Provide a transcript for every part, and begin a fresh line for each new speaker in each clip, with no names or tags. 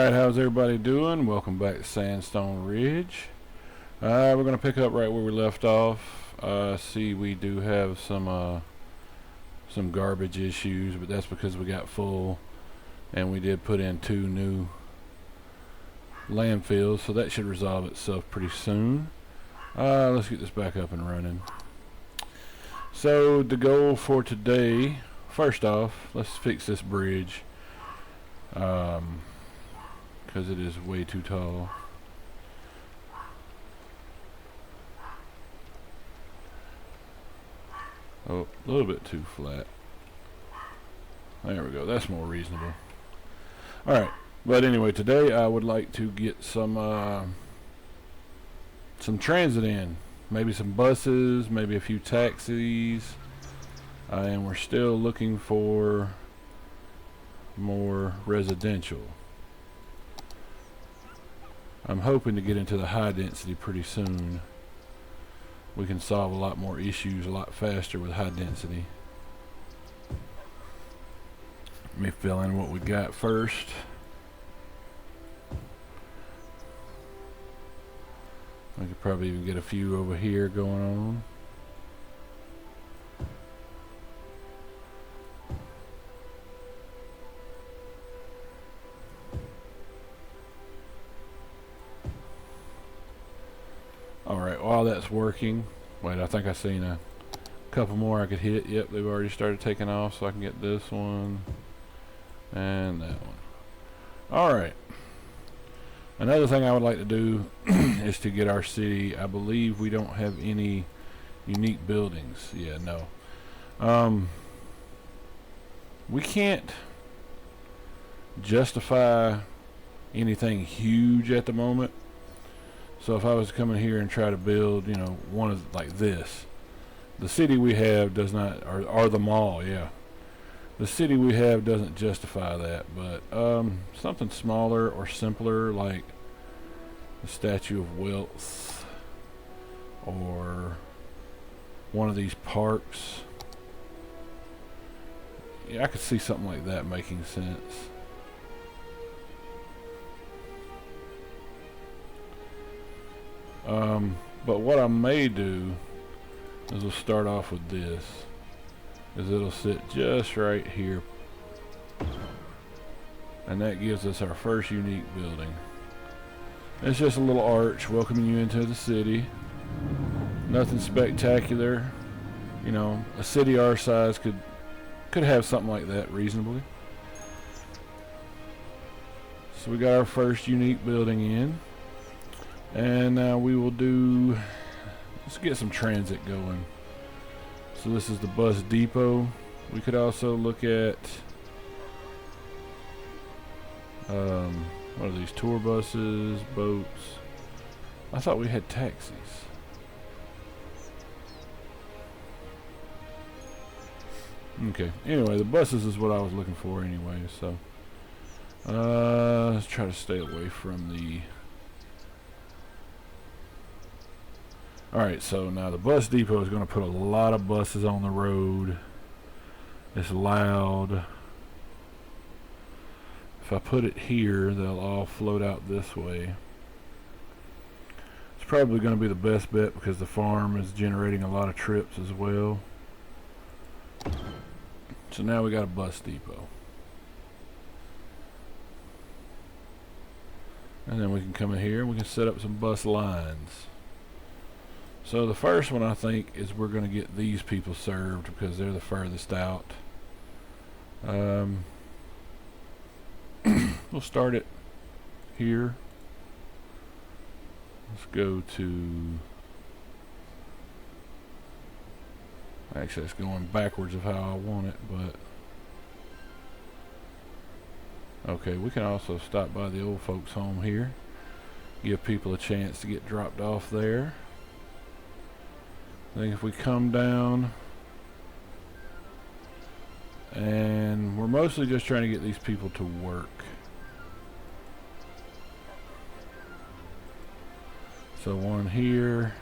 Alright, how's everybody doing? Welcome back to Sandstone Ridge. We're going to pick up right where we left off. See, we do have some garbage issues, but that's because we got full and we did put in 2 new landfills, so that should resolve itself pretty soon. Let's get this back up and running. So the goal for today, first off, let's fix this bridge. Because it is way too tall. Oh, a little bit too flat. There we go, that's more reasonable. Alright, but anyway, today I would like to get some transit in. Maybe some buses, maybe a few taxis. And we're still looking for more residential. I'm hoping to get into the high density pretty soon. We can solve a lot more issues a lot faster with high density. Let me fill in what we got first. I could probably even get a few over here going on. Alright, while that's working, wait, I think I seen a couple more I could hit. Yep, they've already started taking off, so I can get this one and that one. Alright, another thing I would like to do is to get our city. I believe we don't have any unique buildings. Yeah, no. We can't justify anything huge at the moment. So if I was to come in here and try to build, you know, one of like this, the city we have does not, or the mall, yeah. The city we have doesn't justify that, but something smaller or simpler like the Statue of Wealth or one of these parks. Yeah, I could see something like that making sense. But what I may do is we'll start off with this, is it'll sit just right here, and that gives us our first unique building. It's just a little arch welcoming you into the city. Nothing spectacular. You know, a city our size could have something like that reasonably. So we got our first unique building in. And now we will do, let's get some transit going. So this is the bus depot. We could also look at, what are these, tour buses, boats? I thought we had taxis. Okay, anyway, the buses is what I was looking for anyway, so. Let's try to stay away from the... Alright, so now the bus depot is going to put a lot of buses on the road. It's loud. If I put it here, they'll all float out this way. It's probably going to be the best bet because the farm is generating a lot of trips as well. So now we got a bus depot. And then we can come in here and we can set up some bus lines. So the first one I think is we're going to get these people served because they're the furthest out. We'll start it here. Let's go to... Actually, it's going backwards of how I want it, but... Okay, we can also stop by the old folks home here. Give people a chance to get dropped off there. I think if we come down, and we're mostly just trying to get these people to work. So one here.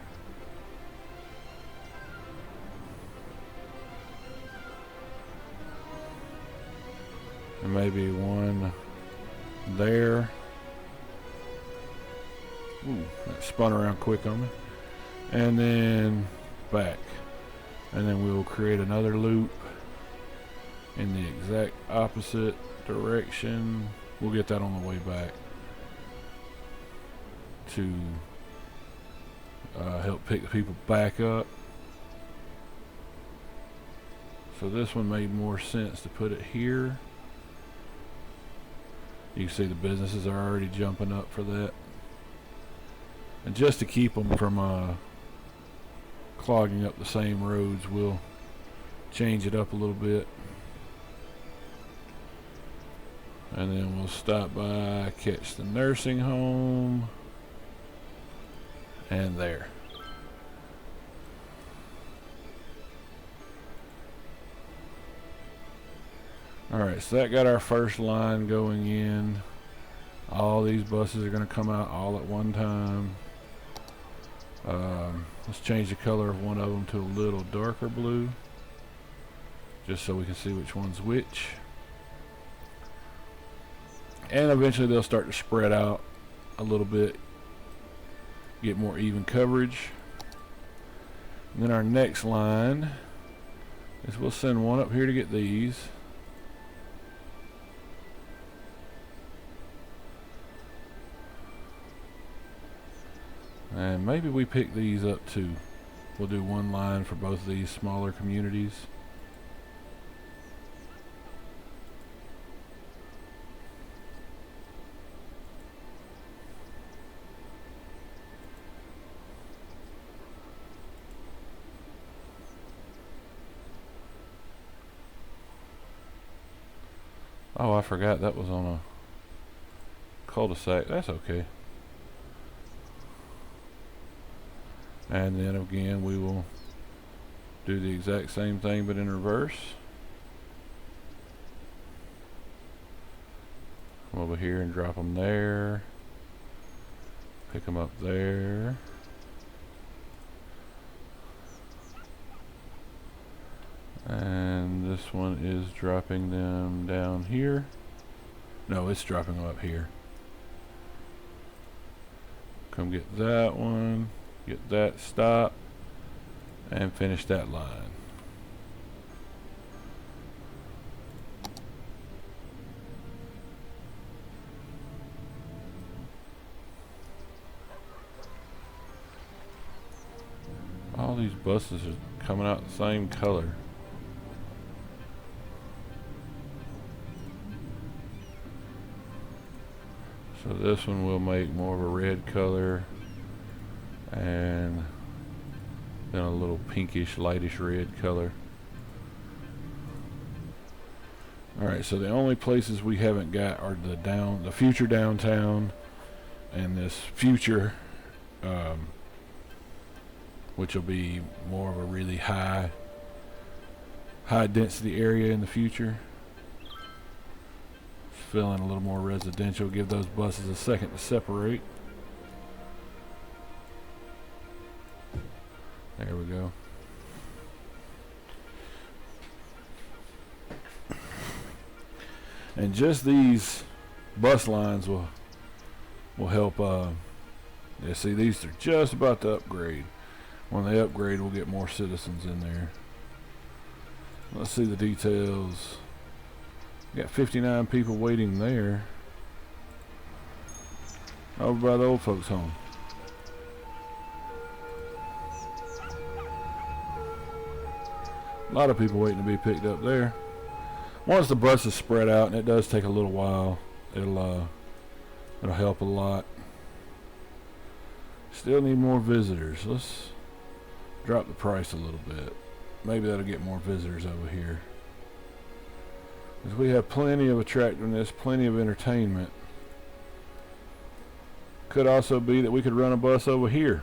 And maybe one there. Ooh, that spun around quick on me. And then back. And then we will create another loop in the exact opposite direction. We'll get that on the way back to help pick the people back up. So this one made more sense to put it here. You can see the businesses are already jumping up for that. And just to keep them from clogging up the same roads, we'll change it up a little bit. And then we'll stop by, catch the nursing home. And there. Alright, so that got our first line going in. All these buses are going to come out all at one time. Let's change the color of one of them to a little darker blue, just so we can see which one's which. And eventually they'll start to spread out a little bit, get more even coverage. And then our next line is we'll send one up here to get these. And maybe we pick these up too. We'll do one line for both of these smaller communities. Oh, I forgot that was on a cul-de-sac. That's okay. And then again we will do the exact same thing but in reverse. Come over here and drop them there. Pick them up there. And this one is dropping them down here. No, it's dropping them up here. Come get that one. Get that stop and finish that line. All these buses are coming out the same color. So this one will make more of a red color. And then a little pinkish, lightish red color. Alright, so the only places we haven't got are the future downtown and this future, which will be more of a really high density area in the future. Fill in a little more residential, give those buses a second to separate. There we go. And just these bus lines will help. Yeah, see, these are just about to upgrade. When they upgrade, we'll get more citizens in there. Let's see the details. Got 59 people waiting there. Over by the old folks' home. A lot of people waiting to be picked up there. Once the bus is spread out, and it does take a little while, it'll help a lot. Still need more visitors. Let's drop the price a little bit. Maybe that'll get more visitors over here. Because we have plenty of attractiveness, plenty of entertainment. Could also be that we could run a bus over here.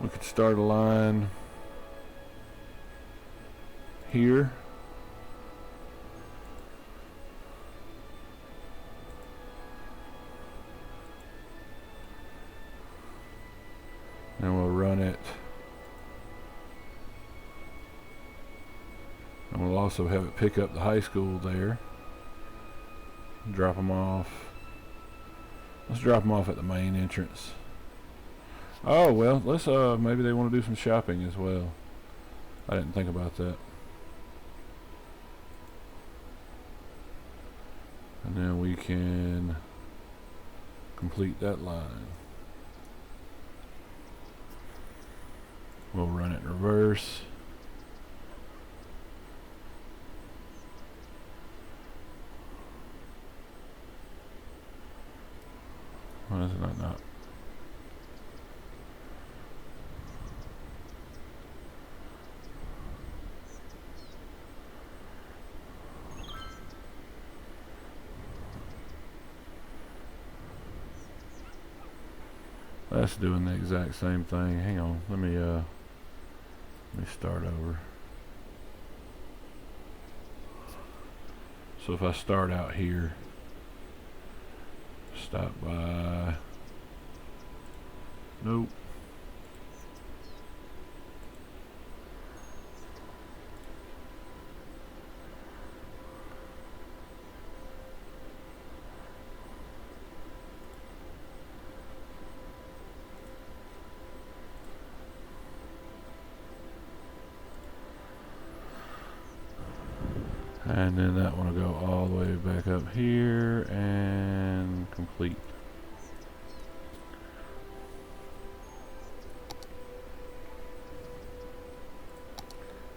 We could start a line here. And we'll run it. And we'll also have it pick up the high school there. drop them off. Let's drop them off at the main entrance. Oh, well, let's, maybe they want to do some shopping as well. I didn't think about that. And then we can complete that line. We'll run it in reverse. Why is it not? That's doing the exact same thing. Hang on, let me start over. So if I start out here, stop by, nope. And then that one will go all the way back up here and complete.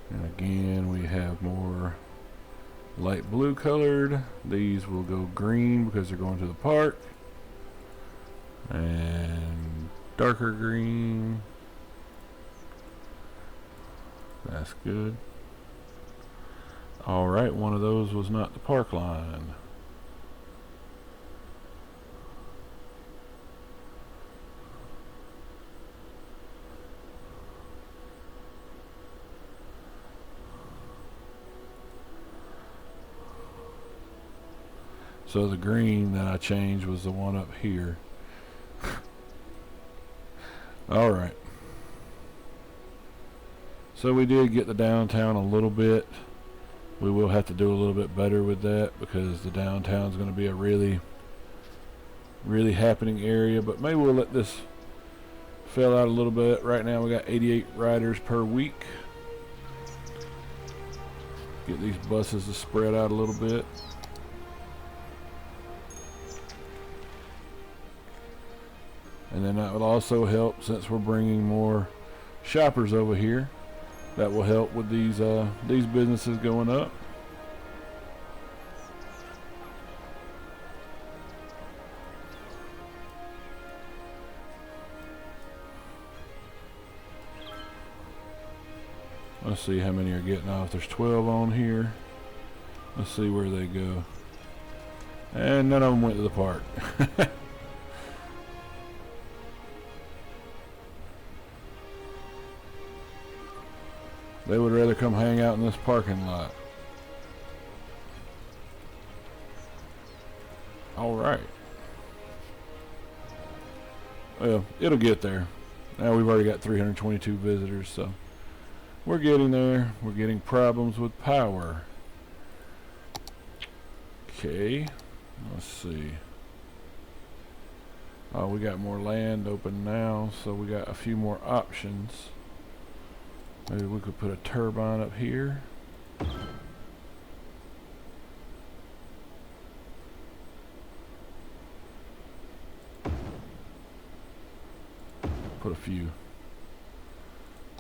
And again, we have more light blue colored. These will go green because they're going to the park. And darker green. That's good. Alright, one of those was not the park line. So the green that I changed was the one up here. Alright. So we did get the downtown a little bit. We will have to do a little bit better with that because the downtown is going to be a really happening area. But maybe we'll let this fill out a little bit. Right now we got 88 riders per week. Get these buses to spread out a little bit. And then that will also help, since we're bringing more shoppers over here, that will help with these businesses going up. Let's see how many are getting off. There's 12 on here. Let's see where they go. And none of them went to the park. They would rather come hang out in this parking lot. Alright. Well, it'll get there. Now we've already got 322 visitors, so we're getting there. We're getting problems with power. Okay. Let's see. Oh, we got more land open now, so we got a few more options. Maybe we could put a turbine up here. Put a few.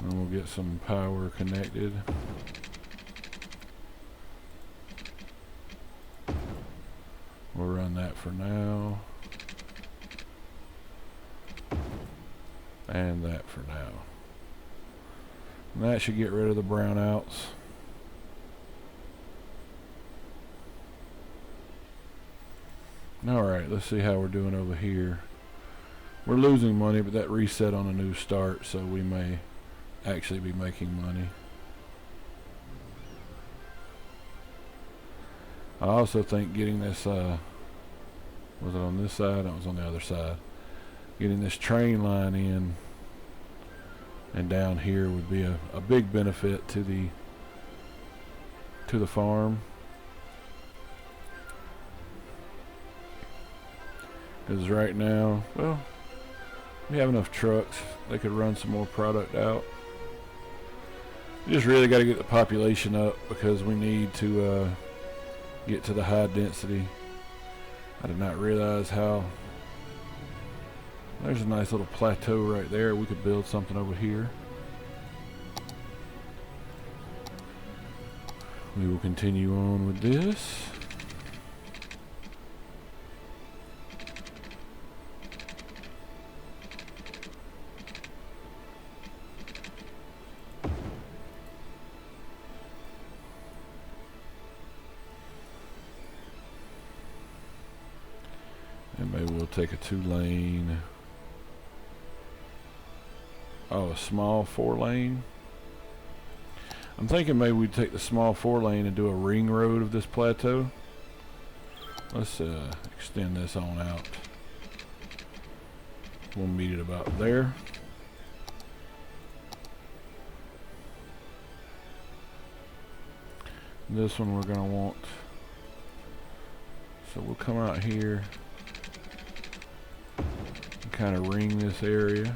And we'll get some power connected. We'll run that for now. And that for now. And that should get rid of the brownouts. Alright, let's see how we're doing over here. We're losing money, but that reset on a new start, so we may actually be making money. I also think getting this, was it on this side? No, it was on the other side. Getting this train line in and down here would be a big benefit to the farm. Because right now, well, we have enough trucks. They could run some more product out. We just really got to get the population up because we need to get to the high density. I did not realize how. There's a nice little plateau right there. We could build something over here. We will continue on with this. And maybe we'll take a 2-lane. Oh, a small 4-lane. I'm thinking maybe we'd take the small 4-lane and do a ring road of this plateau. Let's extend this on out. We'll meet it about there. This one we're gonna want. So we'll come out here and kind of ring this area.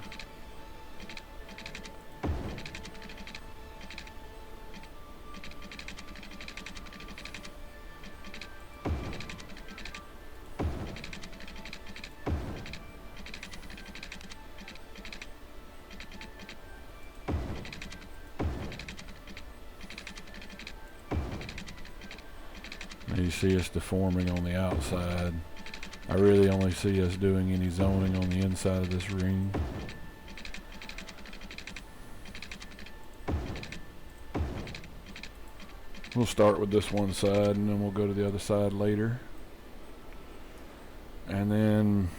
You see us deforming on the outside. I really only see us doing any zoning on the inside of this ring. We'll start with this one side and then we'll go to the other side later. And then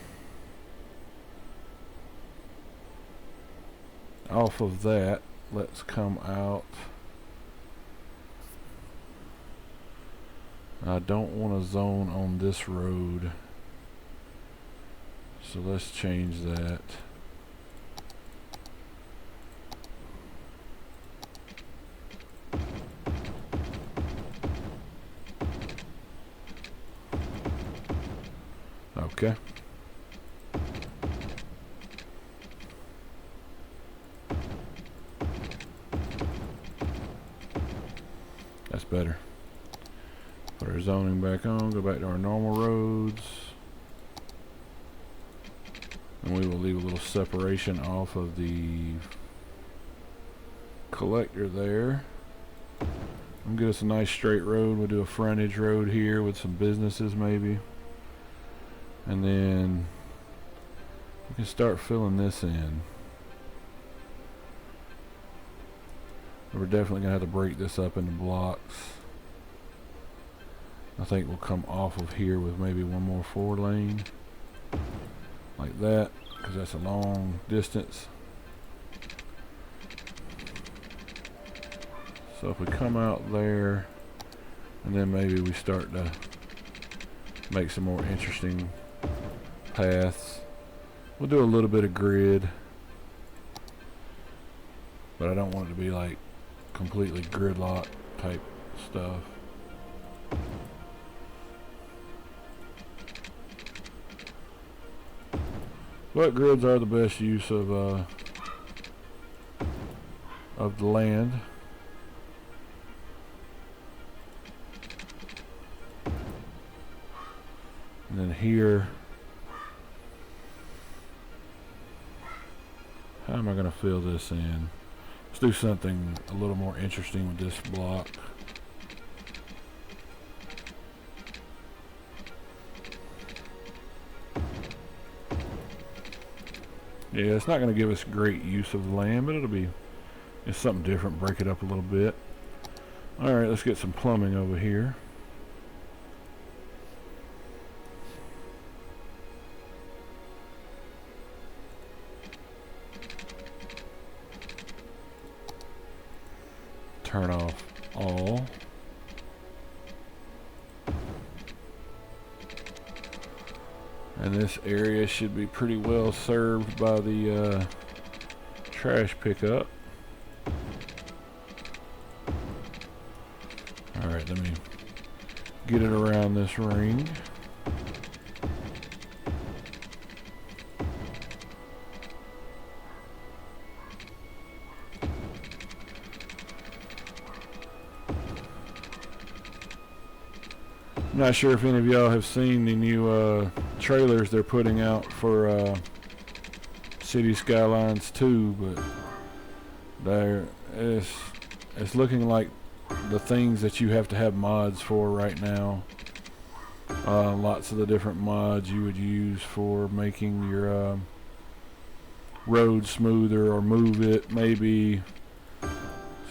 off of that, let's come out. I don't want to zone on this road, so let's change that. Okay. That's better. Put our zoning back on, go back to our normal roads. And we will leave a little separation off of the collector there. And get us a nice straight road. We'll do a frontage road here with some businesses maybe. And then we can start filling this in. We're definitely gonna have to break this up into blocks. I think we'll come off of here with maybe one more 4-lane like that, because that's a long distance. So if we come out there and then maybe we start to make some more interesting paths. We'll do a little bit of grid, but I don't want it to be like completely gridlock type stuff. But grids are the best use of the land. And then here, how am I going to fill this in? Let's do something a little more interesting with this block. Yeah, it's not going to give us great use of the land, but it'll be just something different, break it up a little bit. Alright, let's get some plumbing over here. Turn off all. And this area should be pretty well served by the trash pickup. Alright, let me get it around this ring. I'm not sure if any of y'all have seen the new trailers they're putting out for City Skylines 2, but it's looking like the things that you have to have mods for right now. Lots of the different mods you would use for making your road smoother or move it, maybe.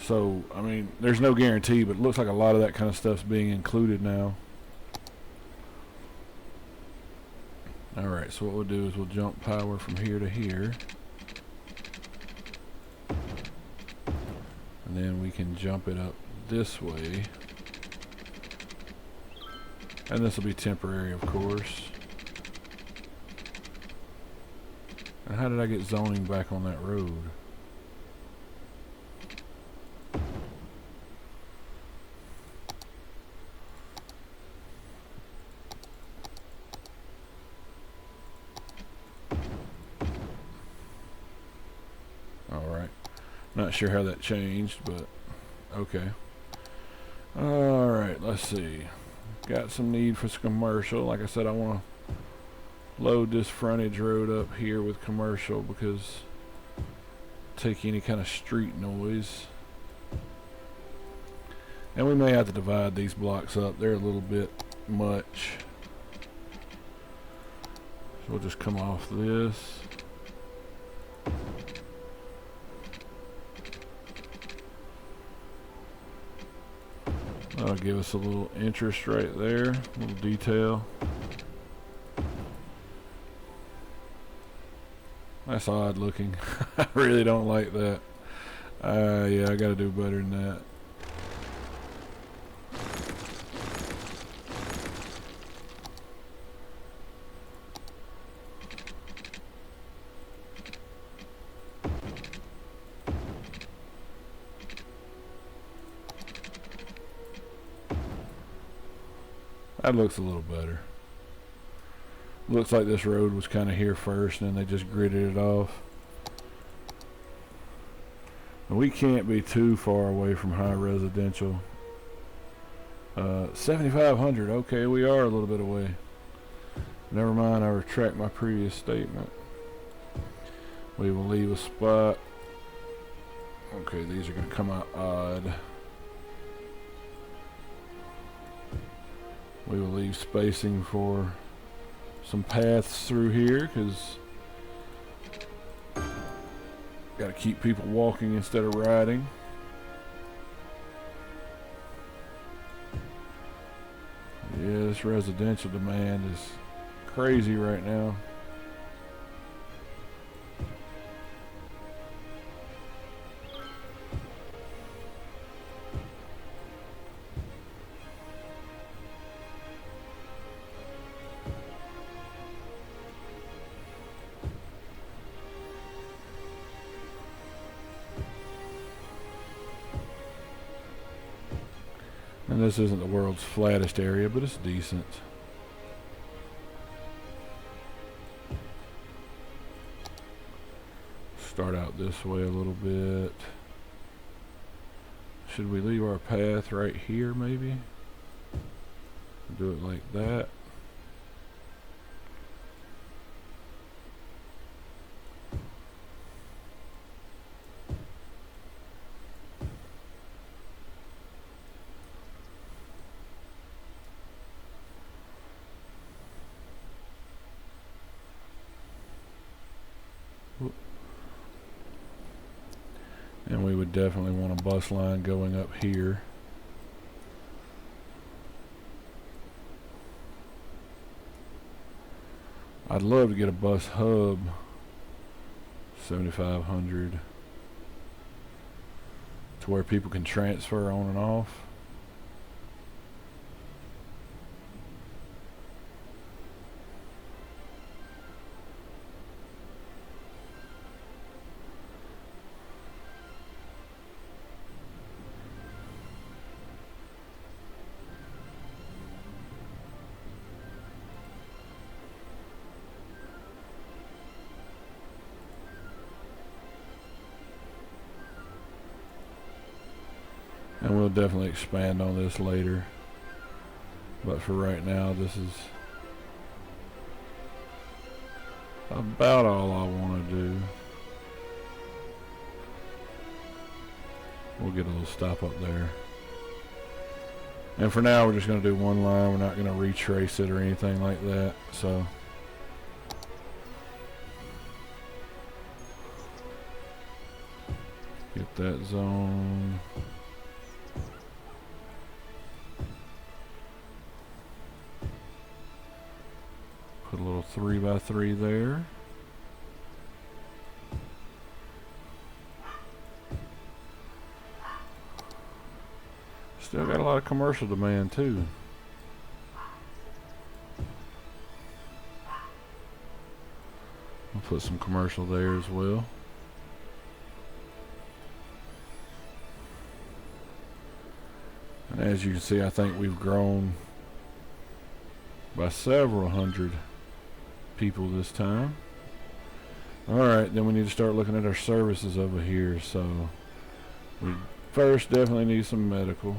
So, I mean, there's no guarantee, but it looks like a lot of that kind of stuff's being included now. Alright, so what we'll do is we'll jump power from here to here. And then we can jump it up this way. And this will be temporary, of course. And how did I get zoning back on that road? Alright. Not sure how that changed, but okay. Alright, let's see. Got some need for some commercial. Like I said, I want to load this frontage road up here with commercial because take any kind of street noise. And we may have to divide these blocks up. They're a little bit much. So we'll just come off this. That'll give us a little interest right there, a little detail. That's odd looking. I really don't like that. Yeah, I gotta do better than that. That looks a little better. Looks like this road was kind of here first and then they just gridded it off. And we can't be too far away from high residential. 7,500, okay, we are a little bit away. Never mind, I retract my previous statement. We will leave a spot. Okay, these are going to come out odd. We will leave spacing for some paths through here because got to keep people walking instead of riding. Yeah, this residential demand is crazy right now. And this isn't the world's flattest area, but it's decent. Start out this way a little bit. Should we leave our path right here maybe? Do it like that. And we would definitely want a bus line going up here. I'd love to get a bus hub, 7,500, to where people can transfer on and off. And we'll definitely expand on this later. But for right now, this is about all I want to do. We'll get a little stop up there. And for now, we're just going to do one line. We're not going to retrace it or anything like that. So get that zone. Put a little 3x3 there. Still got a lot of commercial demand too. I'll put some commercial there as well. And as you can see, I think we've grown by several hundred people this time. Alright, then we need to start looking at our services over here. So we first definitely need some medical.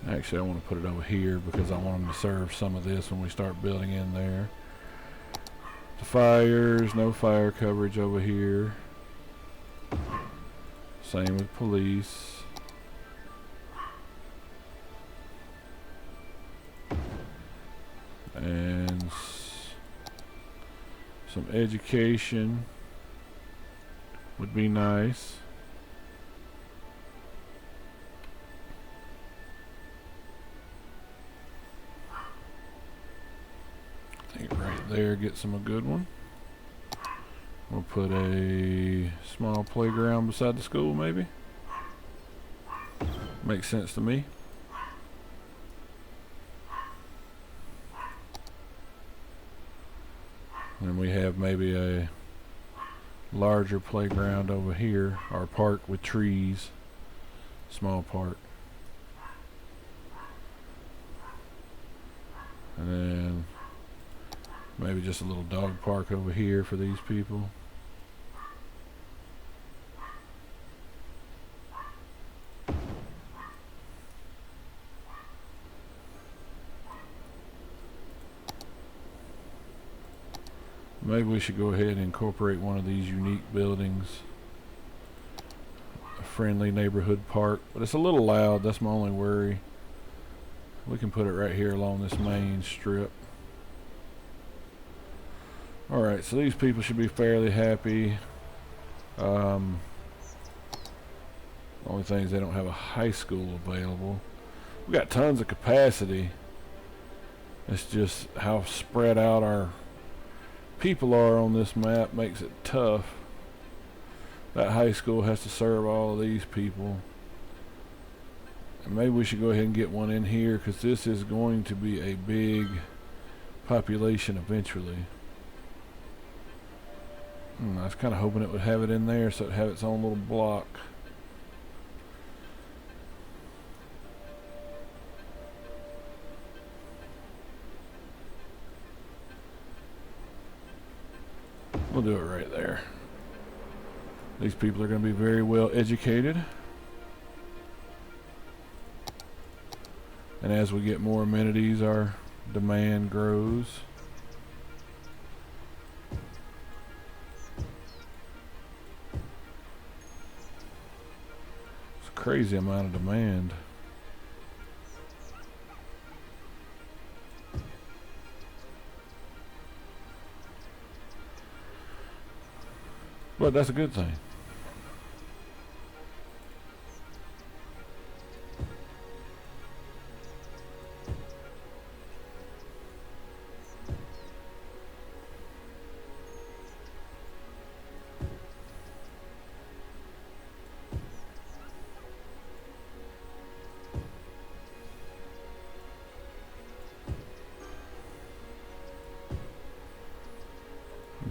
Actually, I want to put it over here because I want them to serve some of this when we start building in there. The fires, no fire coverage over here. Same with police. And some education would be nice. I think right there gets them a good one. We'll put a small playground beside the school, maybe. Makes sense to me. And we have maybe a larger playground over here, our park with trees, small park. And then maybe just a little dog park over here for these people. Maybe we should go ahead and incorporate one of these unique buildings. A friendly neighborhood park, but it's a little loud, that's my only worry. We can put it right here along this main strip. Alright, so these people should be fairly happy. Only thing is they don't have a high school available. We got tons of capacity. It's just how spread out our people are on this map makes it tough. That high school has to serve all of these people. And maybe we should go ahead and get one in here because this is going to be a big population eventually. I was kind of hoping it would have it in there so it'd have its own little block. We'll do it right there. These people are going to be very well educated. And as we get more amenities, our demand grows. It's a crazy amount of demand. But that's a good thing.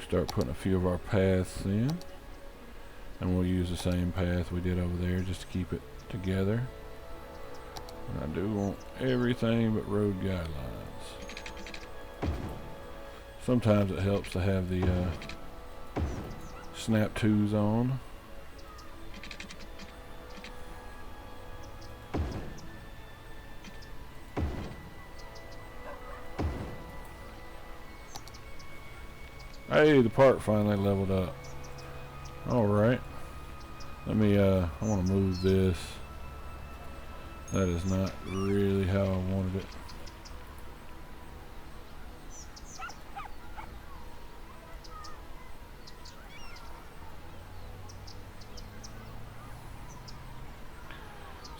Start putting a few of our paths in, and we'll use the same path we did over there just to keep it together. And I do want everything but road guidelines. Sometimes it helps to have the snap 2s on. Hey, the park finally leveled up. Alright. Let me, I want to move this. That is not really how I wanted it.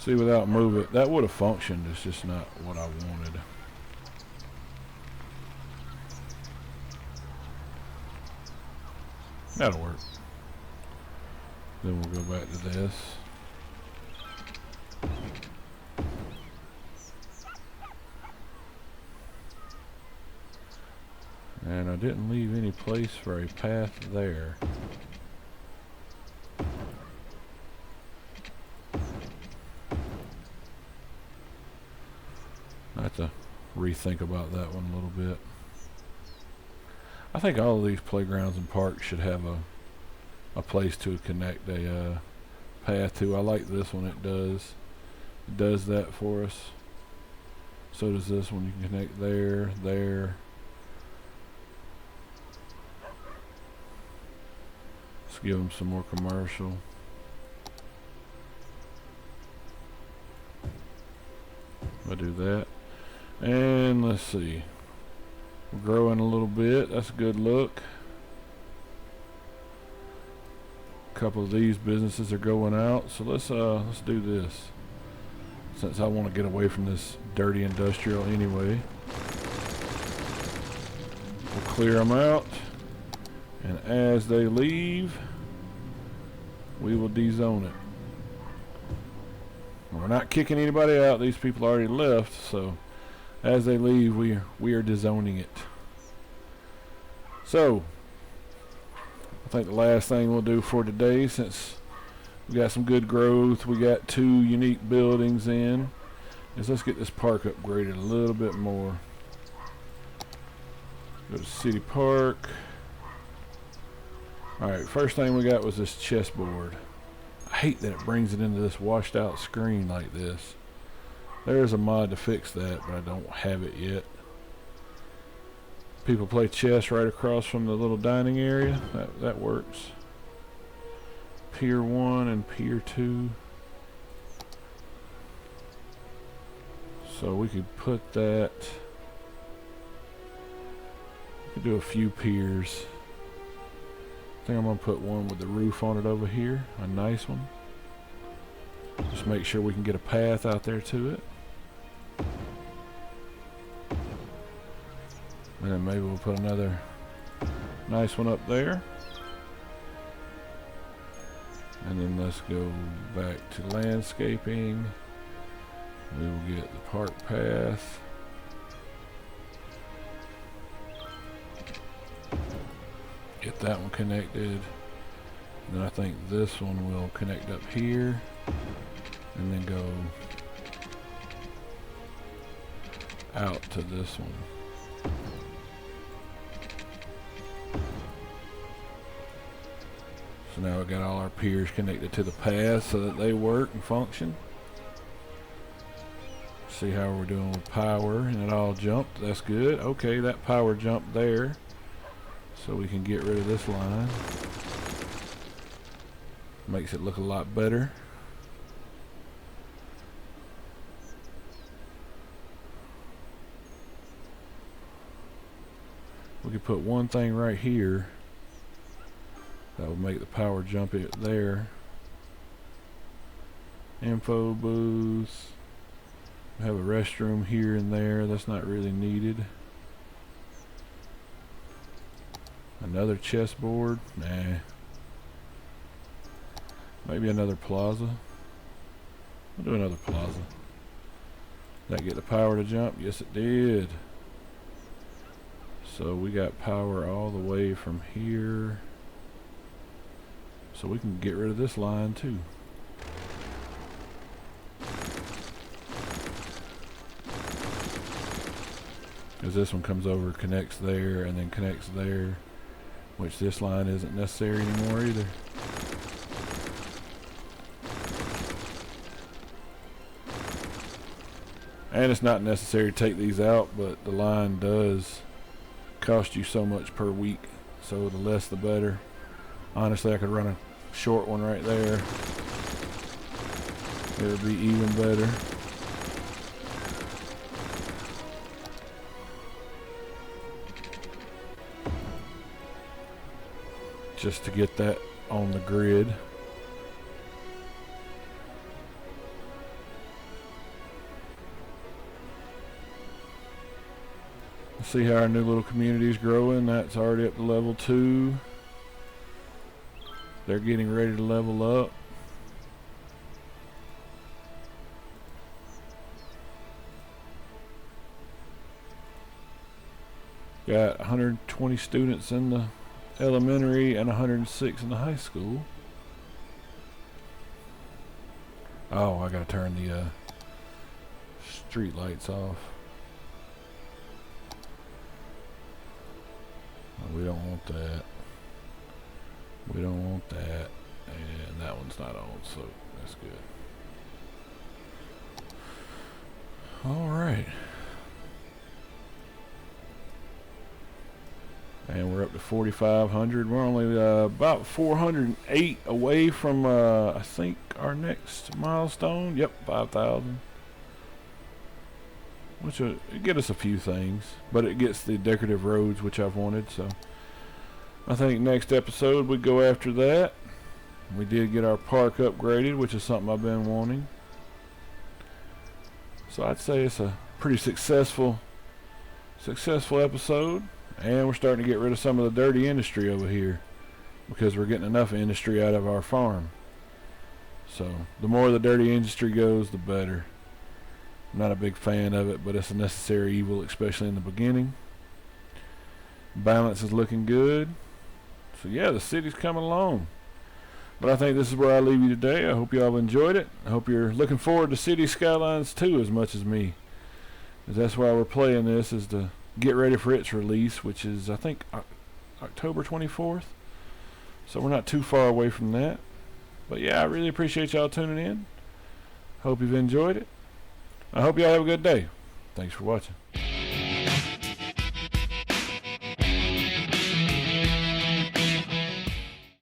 See, without moving, that would have functioned. It's just not what I wanted. That'll work. Then we'll go back to this. And I didn't leave any place for a path there. I have to rethink about that one a little bit. I think all of these playgrounds and parks should have a place to connect a path to. I like this one. It does that for us. So does this one. You can connect there, there. Let's give them some more commercial. I'll do that. And let's see. We're growing a little bit. That's a good look. A couple of these businesses are going out. So let's do this. Since I want to get away from this dirty industrial anyway. We'll clear them out. And as they leave, we will dezone it. We're not kicking anybody out. These people already left, so as they leave, we are dezoning it. So, I think the last thing we'll do for today, since we got some good growth, we got 2 unique buildings in, is let's get this park upgraded a little bit more. Go to City Park. Alright, first thing we got was this chessboard. I hate that it brings it into this washed out screen like this. There's a mod to fix that, but I don't have it yet. People play chess right across from the little dining area. That works. Pier 1 and Pier 2. So we could put that. We could do a few piers. I think I'm going to put one with the roof on it over here. A nice one. Just make sure we can get a path out there to it. And then maybe we'll put another nice one up there. And then let's go back to landscaping. We will get the park path. Get that one connected. And then I think this one will connect up here. And then go out to this one. So now we've got all our piers connected to the path so that they work and function. See how we're doing with power, and it all jumped. That's good. Okay, that power jumped there. So we can get rid of this line. Makes it look a lot better. We could put one thing right here that will make the power jump it there. Info booth. Have a restroom here and there. That's not really needed. Another chessboard? Nah. Maybe another plaza. We'll do another plaza. Did that get the power to jump? Yes, it did. So we got power all the way from here. So we can get rid of this line too. Because this one comes over, connects there, and then connects there. Which this line isn't necessary anymore either. And it's not necessary to take these out, but the line does cost you so much per week. so the less the better. Honestly, I could run a short one right there. It would be even better. Just to get that on the grid. See how our new little community is growing. That's already up to level 2. They're getting ready to level up. Got 120 students in the elementary and 106 in the high school. Oh, I gotta turn the street lights off. We don't want that. We don't want that. And that one's not on, so that's good. Alright. And we're up to 4,500. We're only about 408 away from, I think, our next milestone. Yep, 5,000. Which will get us a few things, but it gets the decorative roads, which I've wanted. So I think next episode we go after that. We did get our park upgraded, which is something I've been wanting. So I'd say it's a pretty successful episode, and we're starting to get rid of some of the dirty industry over here because we're getting enough industry out of our farm. So the more the dirty industry goes, the better. I'm not a big fan of it, but it's a necessary evil, especially in the beginning. Balance is looking good. So yeah, the city's coming along. But I think this is where I leave you today. I hope you all enjoyed it. I hope you're looking forward to City Skylines 2 as much as me. 'Cause that's why we're playing this, is to get ready for its release, which is, I think, October 24th. So we're not too far away from that. But yeah, I really appreciate y'all tuning in. Hope you've enjoyed it. I hope y'all have a good day. Thanks for watching.